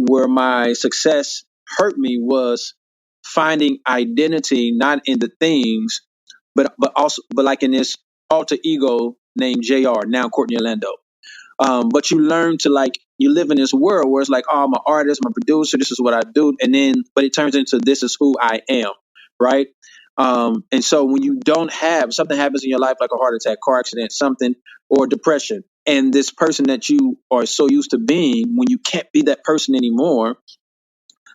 where my success hurt me was finding identity not in the things, but like in this alter ego named Jr. Now Courtney Orlando. But you learn to like you live in this world where it's like, oh, I'm an artist, I'm a producer, this is what I do, and then but it turns into this is who I am, right? And so when you don't have something happens in your life like a heart attack, car accident, something, or depression, and this person that you are so used to being, when you can't be that person anymore,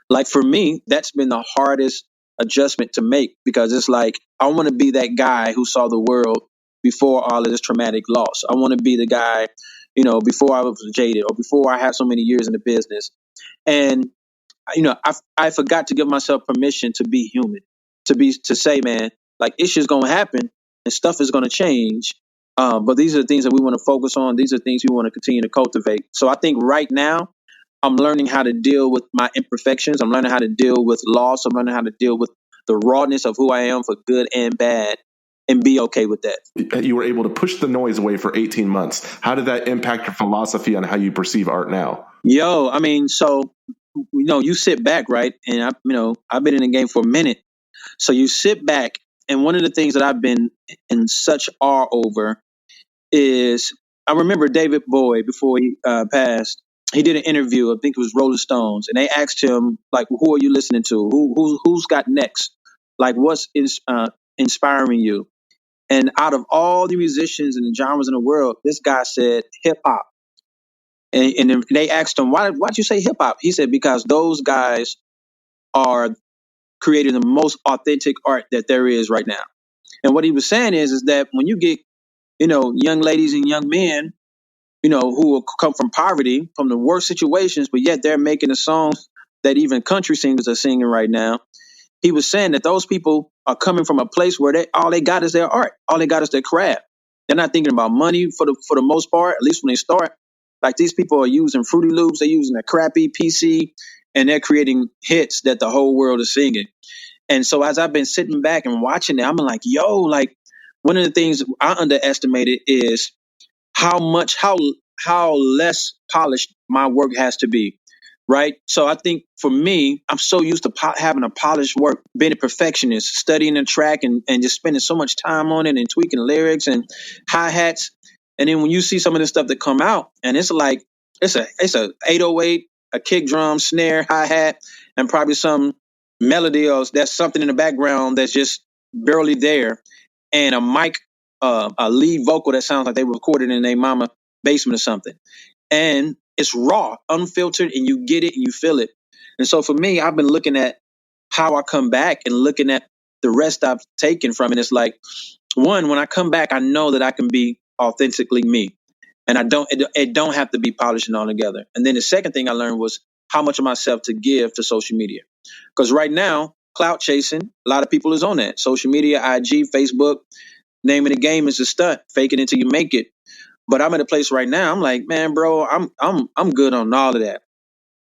like for me, that's been the hardest adjustment to make because it's like I want to be that guy who saw the world before all of this traumatic loss. I want to be the guy, before I was jaded or before I had so many years in the business. And I forgot to give myself permission to be human, to say, man, like issues gonna happen and stuff is gonna change. But these are the things that we want to focus on. These are things we want to continue to cultivate. So I think right now I'm learning how to deal with my imperfections. I'm learning how to deal with loss. I'm learning how to deal with the rawness of who I am for good and bad and be okay with that. You were able to push the noise away for 18 months. How did that impact your philosophy on how you perceive art now? So, you sit back, right? And I've been in the game for a minute. So you sit back, and one of the things that I've been in such awe over is I remember David Bowie before he passed. He did an interview, I think it was Rolling Stones, and they asked him like, "Who are you listening to? Who's got next? Like, what's inspiring you?" And out of all the musicians and the genres in the world, this guy said hip hop. And then they asked him, "Why'd you say hip hop?" He said, "Because those guys are creating the most authentic art that there is right now." And what he was saying is that when you get, young ladies and young men, who will come from poverty, from the worst situations, but yet they're making the songs that even country singers are singing right now. He was saying that those people are coming from a place where all they got is their art. All they got is their craft. They're not thinking about money for the most part, at least when they start. Like these people are using Fruity Loops, they're using a crappy PC, and they're creating hits that the whole world is singing. And so as I've been sitting back and watching it, I'm like, yo, like one of the things I underestimated is how less polished my work has to be, right? So I think for me, I'm so used to having a polished work, being a perfectionist, studying the track and just spending so much time on it and tweaking lyrics and hi-hats. And then when you see some of the stuff that come out, and it's like it's a 808, a kick drum, snare, hi-hat, and probably some melody or that's something in the background that's just barely there, and a mic, a lead vocal that sounds like they recorded in their mama basement or something. And it's raw, unfiltered, and you get it and you feel it. And so for me, I've been looking at how I come back and looking at the rest I've taken from it. It's like, one, when I come back, I know that I can be authentically me. And it don't have to be polished and all together. And then the second thing I learned was how much of myself to give to social media. Because right now, clout chasing, a lot of people is on that. Social media, IG, Facebook, name of the game is a stunt. Fake it until you make it. But I'm at a place right now. I'm like, man, bro, I'm good on all of that.